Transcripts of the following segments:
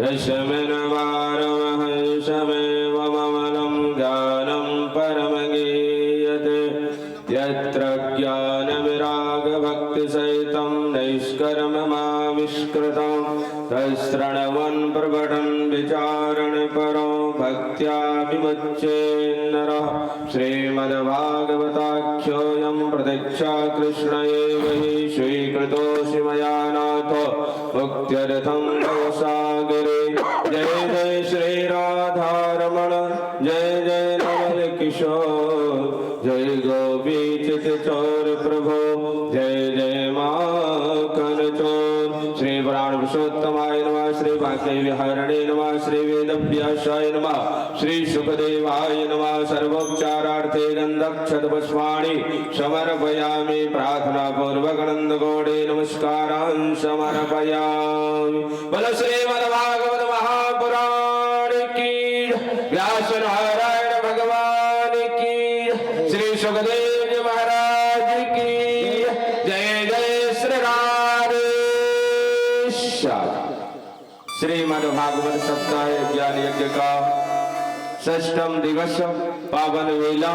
यशमिन्वारमहंसमेवममलं ज्ञानं परमगीयते यत्र ज्ञानविरागभक्तिसहितं नैष्कर्म्यमाविष्कृतं तच्छृण्वन् प्रवदन् विचारन् परो भक्त्या विमुच्येन्नरः श्रीमद्भागवताख्योऽयं प्रत्यक्षा कृष्ण एव हि स्वीकृतोऽसि मया नाथ मुक्त्यर्थं भवसागरे। जय जय श्री राधारमण जय जय नवल किशोर जय गोपीचित चोर प्रभो जय जय माखन चोर। श्री पुराण पुरुषोत्तमाय नमः श्री भाग्य विहारणे नमः श्री वेदव्यासाय नमः श्री सुखदेवाय नमः। सर्वोपचारार्थे गन्धक्षतपुष्पाणि समर्पयामि प्रार्थना पूर्वक नंदगौड़े नमस्कारान् समर्पयामि। बोलो श्रीमद्भागवत महापुराण की व्यास नारायण भगवान की श्री सुखदेव जी महाराज की जय जय श्री राधे श्याम। श्रीमद्भागवत सप्ताह ज्ञान यज्ञ का षष्ठम दिवस पावन वेला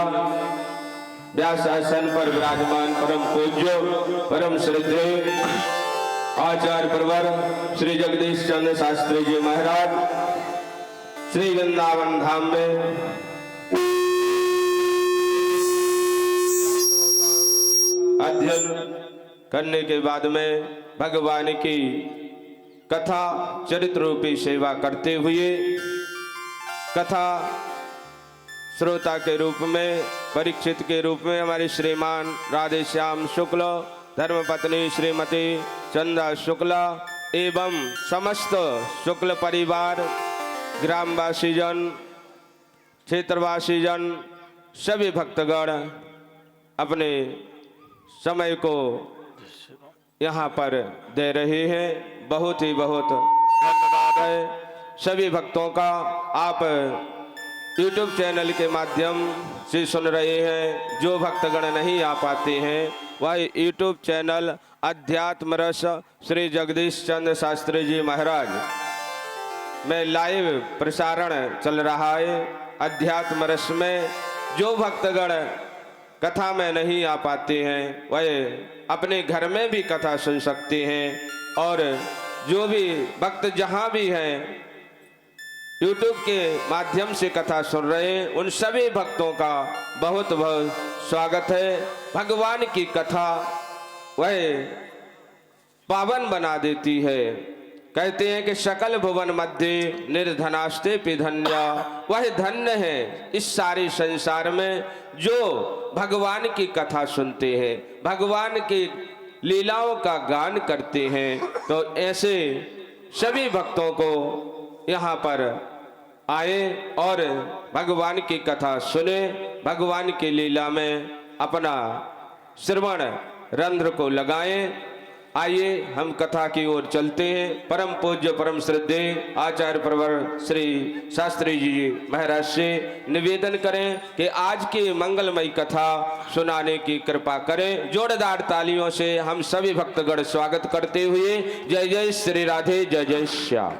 व्यासासन पर विराजमान परम पूज्य परम श्रद्धेय आचार्य प्रवर श्री जगदीश चंद्र शास्त्री जी महाराज श्री वृंदावन धाम में अध्ययन करने के बाद में भगवान की कथा चरित्र रूपी सेवा करते हुए कथा श्रोता के रूप में परीक्षित के रूप में हमारे श्रीमान राधे श्याम शुक्ल धर्मपत्नी श्रीमती चंदा शुक्ला एवं समस्त शुक्ल परिवार ग्रामवासी जन क्षेत्रवासी जन सभी भक्तगण अपने समय को यहाँ पर दे रहे हैं। बहुत ही बहुत धन्यवाद है सभी भक्तों का। आप YouTube चैनल के माध्यम से सुन रहे हैं। जो भक्तगण नहीं आ पाते हैं वह YouTube चैनल अध्यात्म रस श्री जगदीश चंद्र शास्त्री जी महाराज में लाइव प्रसारण चल रहा है। अध्यात्म रस में जो भक्तगण कथा में नहीं आ पाते हैं वह अपने घर में भी कथा सुन सकते हैं और जो भी भक्त जहाँ भी हैं YouTube के माध्यम से कथा सुन रहे हैं उन सभी भक्तों का बहुत बहुत स्वागत है। भगवान की कथा वह पावन बना देती है। कहते हैं कि सकल भुवन मध्य निर्धनास्ते पिधन्या वह धन्य है इस सारे संसार में जो भगवान की कथा सुनते हैं भगवान की लीलाओं का गान करते हैं। तो ऐसे सभी भक्तों को यहाँ पर आए और भगवान की कथा सुने भगवान की लीला में अपना श्रवण रंध्र को लगाएं। आइए हम कथा की ओर चलते हैं। परम पूज्य परम श्रद्धेय आचार्य प्रवर श्री शास्त्री जी महाराज से निवेदन करें कि आज की मंगलमयी कथा सुनाने की कृपा करें। जोरदार तालियों से हम सभी भक्तगण स्वागत करते हुए जय जय श्री राधे जय जय श्याम।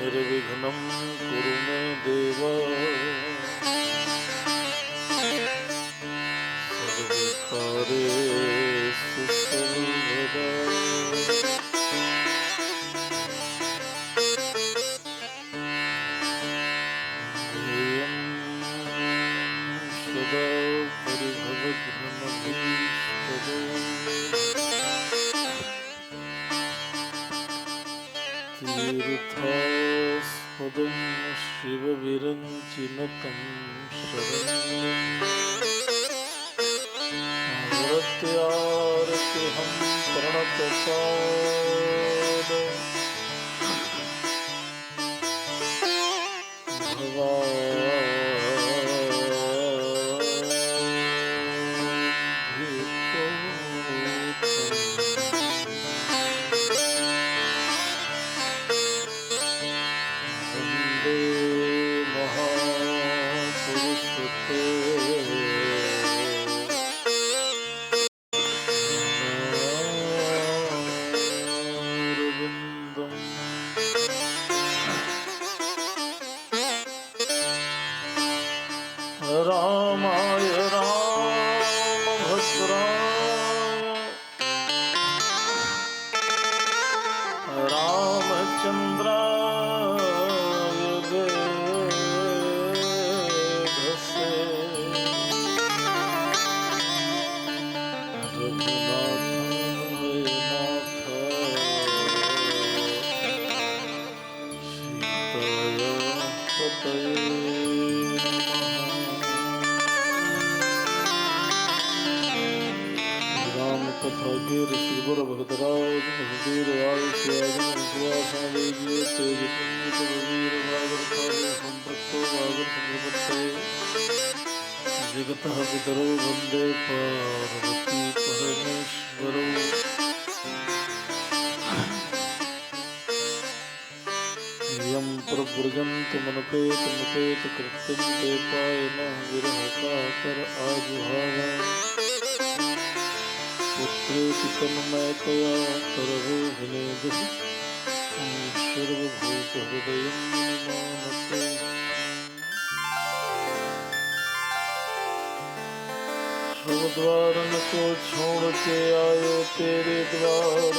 निर्विघ्नं कुरु मे देव सर्वकार्येषु सर्वदा ध्येयं सदा परिभवग्नमभीष्टदो तीर्थास्पदं शिवविरञ्चिनुतं शरण्यम् आरत्यारतिहं प्रणतपाद वन्दे महापुरुषते रामाय रामभद्राय रामचन्द्राय वेधसे रघुनाथाय सीताय पतये कथा के ऋषि गुरु भगतराज महावीर आयुष आयुष्वासन देजिए तेज पुण्य वीर भागर काले संपत्तो भागर संपत्ते जगतः पितरो वंदे पार्वती परमेश्वरो यं प्रव्रजन्त मनपेत मुपेत कृत्यं ते पायनः विरह कातर आजुहावा पुत्रेति तन्मयतया करवे विनेदुः सर्वभूतहृदयं मानते सब द्वारन को छोड़ के आयो तेरे द्वार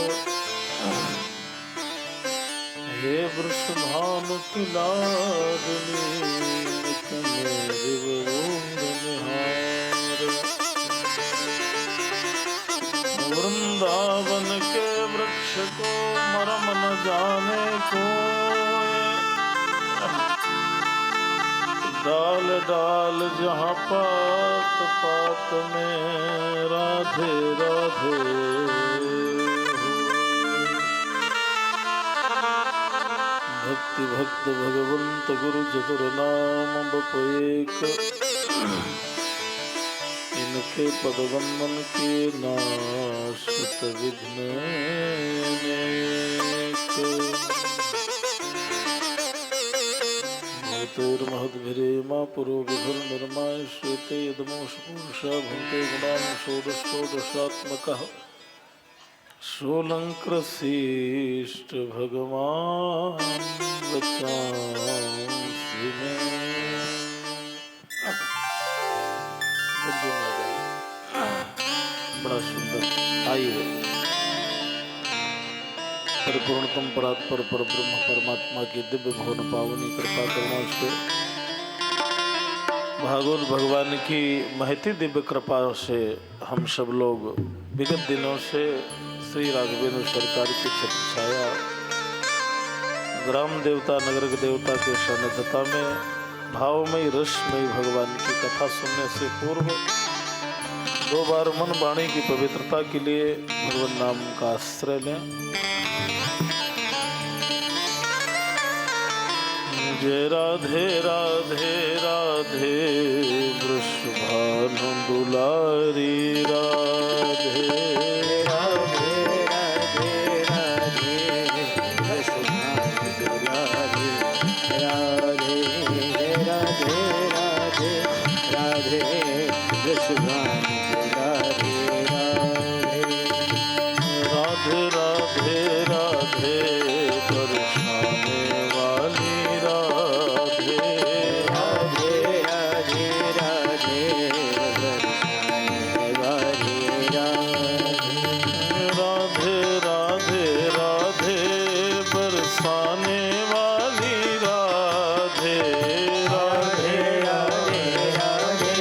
हे वृषभानु की लाडली निकले दिवगुंद निहार वृंदावन के वृक्ष को मरम न जाने को डाल डाल जहाँ पात पात में राधे राधे भक्ति भक्त भगवंत गुरु चतुर नाम बपएक इनके पदवंदन के नाशत विघ्न भूतैर्महद्भिरेमा पुरो विभुर्निर्माय श्वेते यदमोष पुरुषा भुङ्क्ते गुणान् षोडशोदशात्मकः शूलङ्कृशिष्ट भगवान् बचांसि मे। बड़ा सुंदर आइए परिपूर्णतम परात्पर पर ब्रह्म परमात्मा की दिव्य भुवन पावनी कृपा करना से भागवत भगवान की महती दिव्य कृपा से हम सब लोग विगत दिनों से श्री राघवेंद्र सरकार की छत्र छाया ग्राम देवता नगर देवता के सानिध्यता में भावमयी रसमयी भगवान की कथा सुनने से पूर्व 2 बार मन वाणी की पवित्रता के लिए भगवान नाम का आश्रय लें। जय राधे राधे राधे वृषभानु दुलारी राधे राधे राधे राधे वृषभानु दुलारी राधे राधे राधे राधे वृषभान दुलारी राधे राधे राधे राधे बरसाने वाली राधे राधे राधे राधे बरसाने वाली राधे राधे राधे राधे बरसाने वाली राधे राधे राधे राधे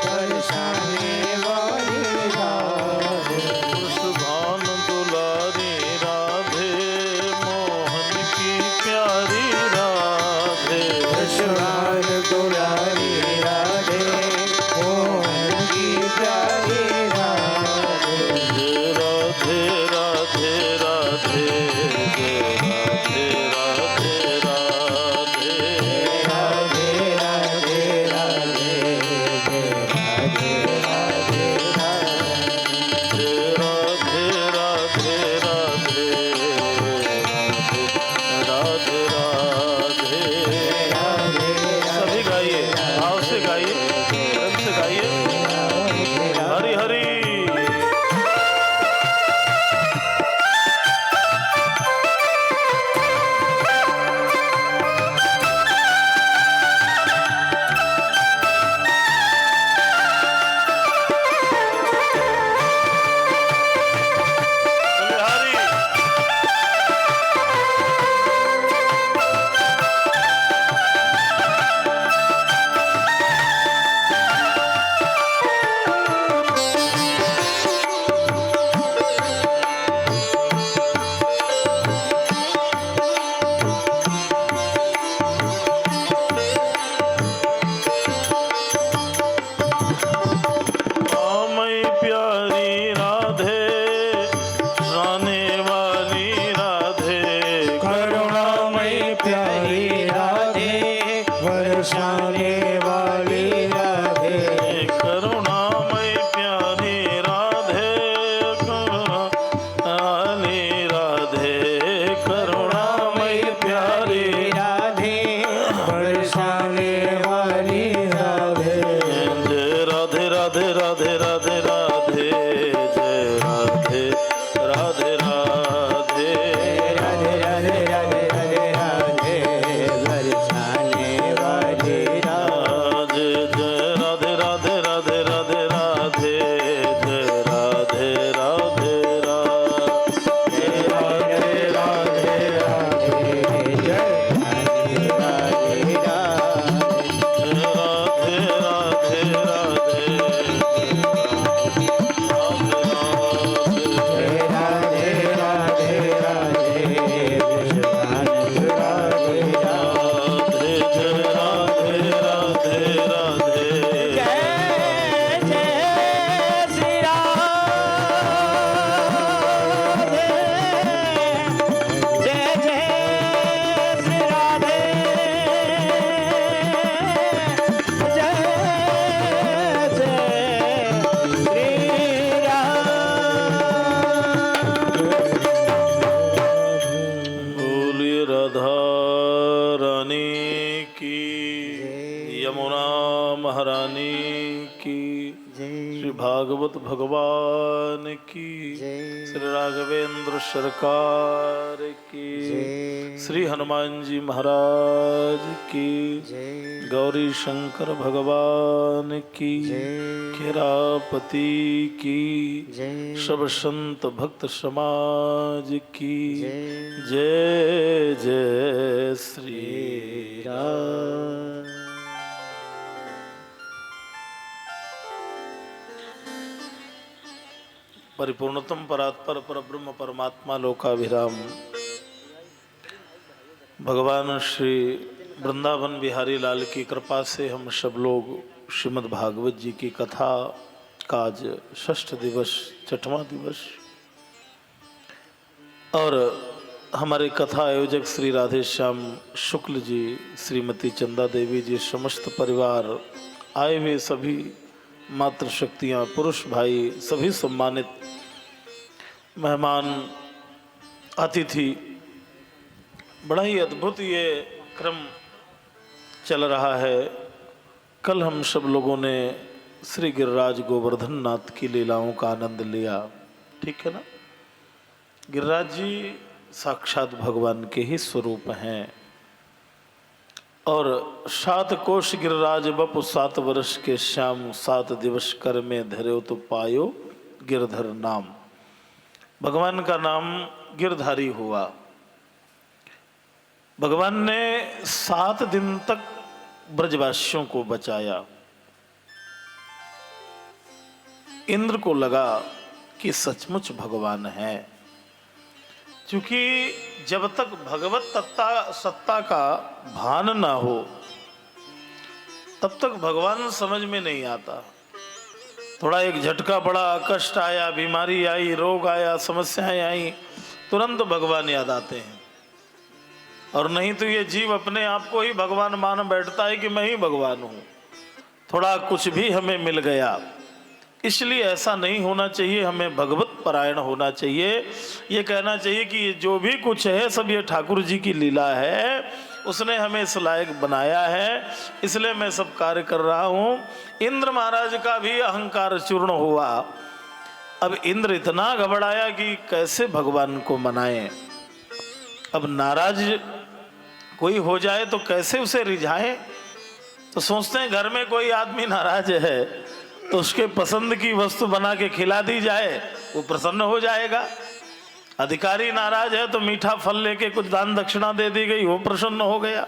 बरसाने वाली राधे वृषभान दुलारी राधे मोहन की प्यारी राधे वृषभान दुलारी राधे मोहन की प्यारी राधे राधे राधे राधे राधे राधे राधे राधे राधे राधे राधे राधे राधे राधे राधे राधे राधे सभी गाइए, भाव से गाइए, प्रेम से गाइए। हरि हरि हरि मई प्यारी राधे राने वाली राधे करुणामयी प्यारी राधे बरसाने वाली राधे करुणामय प्यारी राधे करुणाली राधे करुणामय प्यारी राधे बरसाने वाली राधे जय राधे राधे राधे राधे राधे जय राधे राधे राधे राधे राधे राधे राधे राधे बरसाने वाली राधे जय राधे राधे राधे राधे राधे जय राधे राधे राधे राधे राधे राधे जय राधे राधे राधे राधे राधे भागवत भगवान की, श्री राघवेंद्र सरकार की, श्री हनुमान जी महाराज की, गौरी शंकर भगवान की, खेरापति की, सब संत भक्त समाज की जय जय श्री राम। परिपूर्णतम परात्पर परब्रह्म परमात्मा लोकाभिराम भगवान श्री वृंदावन बिहारी लाल की कृपा से हम सब लोग श्रीमद् भागवत जी की कथा का आज षष्ठ दिवस, छठवां दिवस, और हमारे कथा आयोजक श्री राधे श्याम शुक्ल जी, श्रीमती चंदा देवी जी, समस्त परिवार, आए हुए सभी मातृशक्तियाँ, पुरुष भाई, सभी सम्मानित मेहमान, अतिथि, बड़ा ही अद्भुत ये क्रम चल रहा है कल हम सब लोगों ने श्री गिरिराज गोवर्धन नाथ की लीलाओं का आनंद लिया, ठीक है ना। गिरिराज जी साक्षात भगवान के ही स्वरूप हैं और 7 कोश गिरिराज बपु 7 वर्ष के श्याम 7 दिवस कर में धरे तो पायो गिरधर नाम। भगवान का नाम गिरधारी हुआ। भगवान ने 7 दिन तक ब्रजवासियों को बचाया। इंद्र को लगा कि सचमुच भगवान है, क्योंकि जब तक भगवत सत्ता का भान ना हो तब तक भगवान समझ में नहीं आता। थोड़ा एक झटका पड़ा, कष्ट आया, बीमारी आई, रोग आया, समस्याएं आई, तुरंत भगवान याद आते हैं। और नहीं तो ये जीव अपने आप को ही भगवान मान बैठता है कि मैं ही भगवान हूँ। थोड़ा कुछ भी हमें मिल गया, इसलिए ऐसा नहीं होना चाहिए। हमें भगवत परायण होना चाहिए। ये कहना चाहिए कि जो भी कुछ है सब ये ठाकुर जी की लीला है, उसने हमें इस लायक बनाया है, इसलिए मैं सब कार्य कर रहा हूँ। इंद्र महाराज का भी अहंकार चूर्ण हुआ। अब इंद्र इतना घबराया कि कैसे भगवान को मनाएं। अब नाराज कोई हो जाए तो कैसे उसे रिझाएं। तो सोचते हैं घर में कोई आदमी नाराज है तो उसके पसंद की वस्तु बना के खिला दी जाए, वो प्रसन्न हो जाएगा। अधिकारी नाराज है तो मीठा फल लेके कुछ दान दक्षिणा दे दी गई, वो प्रसन्न हो गया।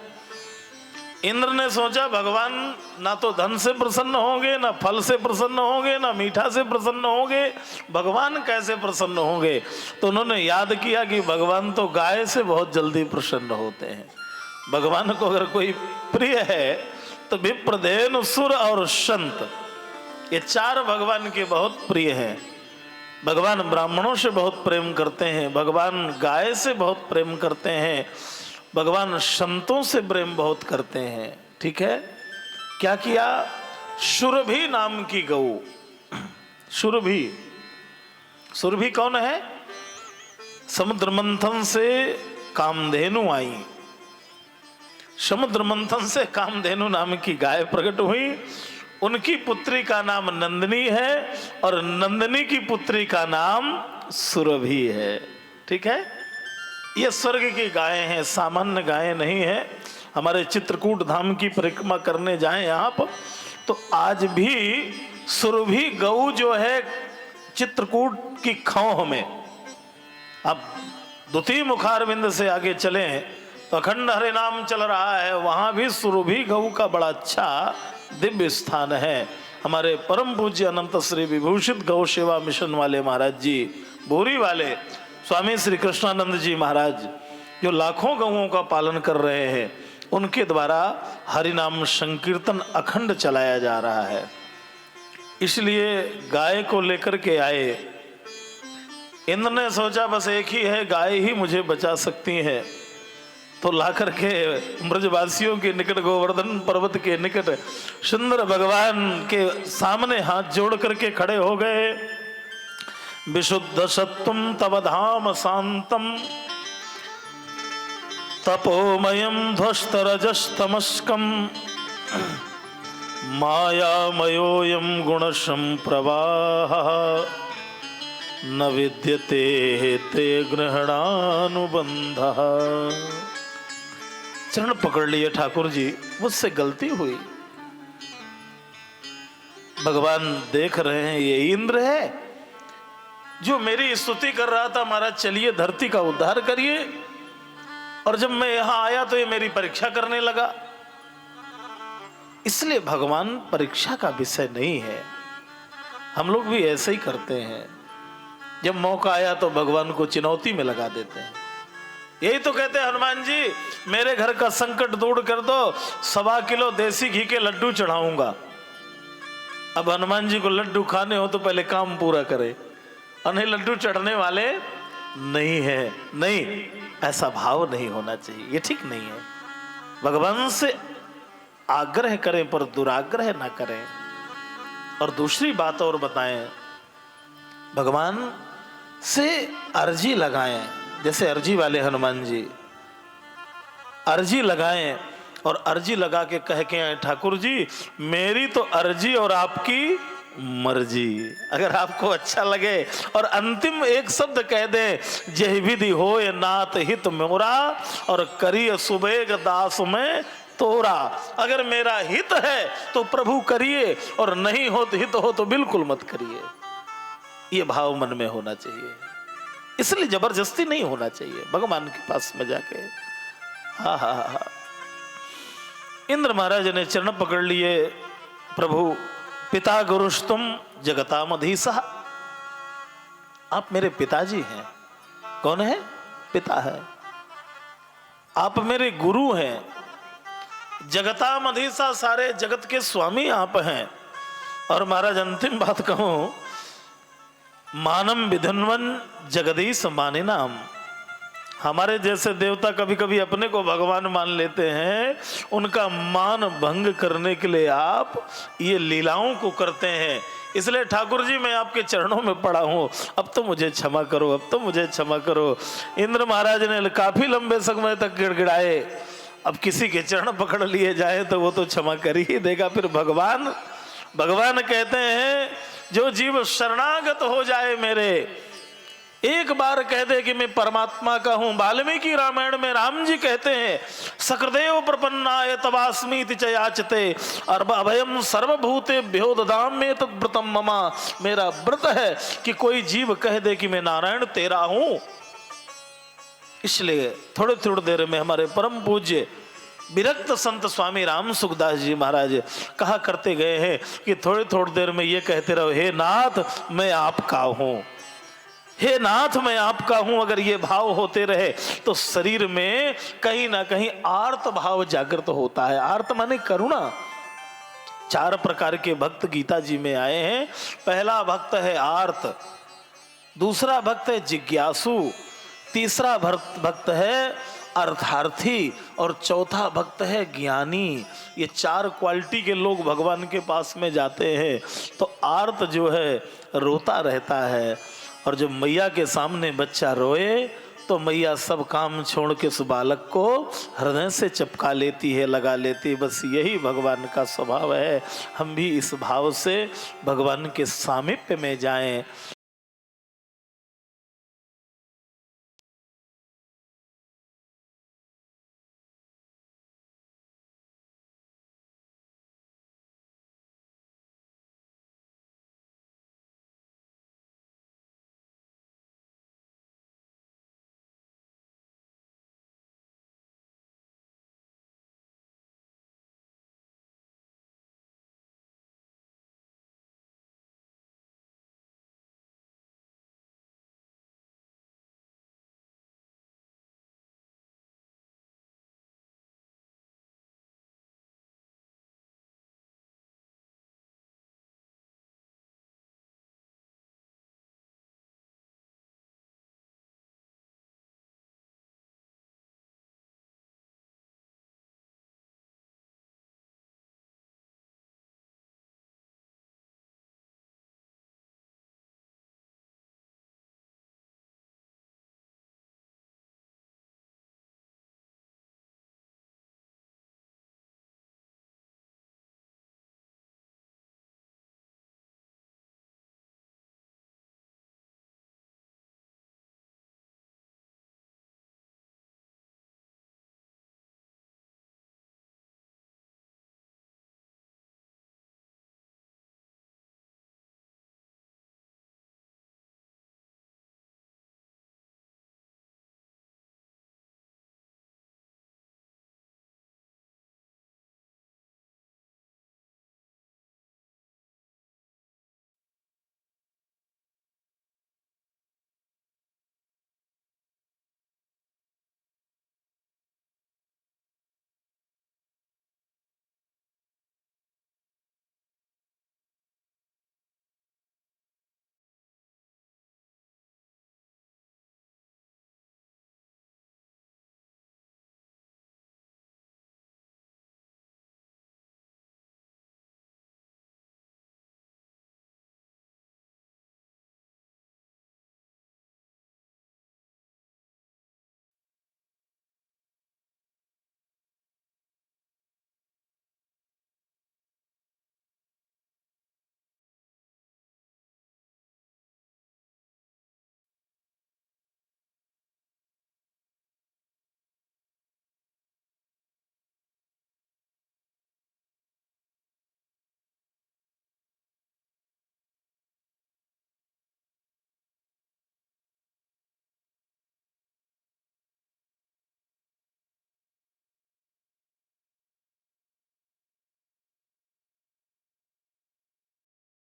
इंद्र ने सोचा भगवान ना तो धन से प्रसन्न होंगे, ना फल से प्रसन्न होंगे, ना मीठा से प्रसन्न होंगे, भगवान कैसे प्रसन्न होंगे। तो उन्होंने याद किया कि भगवान तो गाय से बहुत जल्दी प्रसन्न होते हैं। भगवान को अगर कोई प्रिय है तो विप्रदेन, सुर और संत, ये 4 भगवान के बहुत प्रिय हैं। भगवान ब्राह्मणों से बहुत प्रेम करते हैं, भगवान गाय से बहुत प्रेम करते हैं, भगवान संतों से प्रेम बहुत करते हैं। ठीक है, क्या किया? सुरभि नाम की गऊ। सुरभि, सुरभि कौन है? समुद्र मंथन से कामधेनु आई। समुद्र मंथन से कामधेनु नाम की गाय प्रकट हुई। उनकी पुत्री का नाम नंदिनी है और नंदिनी की पुत्री का नाम सुरभि है। ठीक है, ये स्वर्ग की गायें हैं, सामान्य गायें नहीं है। हमारे चित्रकूट धाम की परिक्रमा करने जाएं आप तो आज भी सुरभि गऊ जो है चित्रकूट की खौह में, अब द्वितीय मुखारविंद से आगे चले तो अखंड हरे नाम चल रहा है, वहां भी सुरभि गऊ का बड़ा अच्छा दिव्य स्थान है। हमारे परम पूज्य अनंत श्री विभूषित गौ सेवा मिशन वाले महाराज जी, बोरी वाले स्वामी श्री कृष्णानंद जी महाराज, जो लाखों गौओं का पालन कर रहे हैं, उनके द्वारा हरिनाम संकीर्तन अखंड चलाया जा रहा है। इसलिए गाय को लेकर के आए। इंद्र ने सोचा बस एक ही है, गाय ही मुझे बचा सकती है, तो ला करके ब्रजवासियों के निकट, गोवर्धन पर्वत के निकट सुंदर भगवान के सामने हाथ जोड़ करके खड़े हो गए। विशुद्ध सत्वम तव धाम शांतम तपोमयम ध्वस्त रजस्तमस्कम मायामयोयम गुण संप्रवाह न विद्यते ते ग्रहणानुबंधः। चरण पकड़ लिए ठाकुर जी, मुझसे गलती हुई। भगवान देख रहे हैं ये इंद्र है जो मेरी स्तुति कर रहा था, महाराज चलिए धरती का उद्धार करिए, और जब मैं यहां आया तो ये मेरी परीक्षा करने लगा। इसलिए भगवान परीक्षा का विषय नहीं है। हम लोग भी ऐसे ही करते हैं, जब मौका आया तो भगवान को चुनौती में लगा देते हैं। यही तो कहते हैं हनुमान जी मेरे घर का संकट दूर कर दो, 1.25 किलो देसी घी के लड्डू चढ़ाऊंगा। अब हनुमान जी को लड्डू खाने हो तो पहले काम पूरा करे, उन्हें लड्डू चढ़ने वाले नहीं है। नहीं, ऐसा भाव नहीं होना चाहिए, ये ठीक नहीं है। भगवान से आग्रह करें पर दुराग्रह ना करें। और दूसरी बात और बताएं, भगवान से अर्जी लगाएं, जैसे अर्जी वाले हनुमान जी अर्जी लगाएं, और अर्जी लगा के कह के आए, ठाकुर जी मेरी तो अर्जी और आपकी मर्जी, अगर आपको अच्छा लगे और अंतिम एक शब्द कह दे, जय विधि होए नाथ हित मोरा और करिय सुबेग दास में तोरा। अगर मेरा हित है तो प्रभु करिए और नहीं हो तो हित हो तो बिल्कुल मत करिए। ये भाव मन में होना चाहिए, इसलिए जबरदस्ती नहीं होना चाहिए भगवान के पास में जाके। हा हा हा। इंद्र महाराज ने चरण पकड़ लिए, प्रभु पिता गुरुस्तुम जगतामधीसा, आप मेरे पिताजी हैं। कौन है? पिता है। आप मेरे गुरु हैं। जगतामधीसा, सारे जगत के स्वामी आप हैं। और महाराज अंतिम बात कहूं, मानम विधन्वन जगदीश माने नाम। हमारे जैसे देवता कभी कभी अपने को भगवान मान लेते हैं, उनका मान भंग करने के लिए आप ये लीलाओं को करते हैं। इसलिए ठाकुर जी मैं आपके चरणों में पड़ा हूं, अब तो मुझे क्षमा करो, अब तो मुझे क्षमा करो। इंद्र महाराज ने काफी लंबे समय तक गिड़गिड़ाए, अब किसी के चरण पकड़ लिए जाए तो वो तो क्षमा कर ही देगा। फिर भगवान कहते हैं, जो जीव शरणागत हो जाए मेरे, एक बार कह दे कि मैं परमात्मा का हूं। वाल्मीकि रामायण में राम जी कहते हैं, सकृदेव प्रपन्नाय तवास्मीति च याचते अभयम सर्वभूतेभ्यो ददाम्ये तद्व्रतम ममा। मेरा व्रत है कि कोई जीव कह दे कि मैं नारायण तेरा हूं। इसलिए थोड़ी थोड़ी देर में हमारे परम पूज्य विरक्त संत स्वामी राम सुखदास जी महाराज कहा करते गए हैं कि थोड़ी थोड़ी देर में ये कहते रहो, हे नाथ मैं आपका हूं, हे नाथ मैं आपका हूं। अगर ये भाव होते रहे तो शरीर में कहीं ना कहीं आर्त भाव जागृत होता है। आर्त माने करुणा। 4 प्रकार के भक्त गीता जी में आए हैं। पहला भक्त है आर्त, दूसरा भक्त है जिज्ञासु, तीसरा भक्त है अर्थार्थी और चौथा भक्त है ज्ञानी। ये 4 क्वालिटी के लोग भगवान के पास में जाते हैं। तो आर्त जो है रोता रहता है, और जब मैया के सामने बच्चा रोए तो मैया सब काम छोड़ के उस बालक को हृदय से चिपका लेती है, लगा लेती है। बस यही भगवान का स्वभाव है। हम भी इस भाव से भगवान के सामीप्य में जाएं।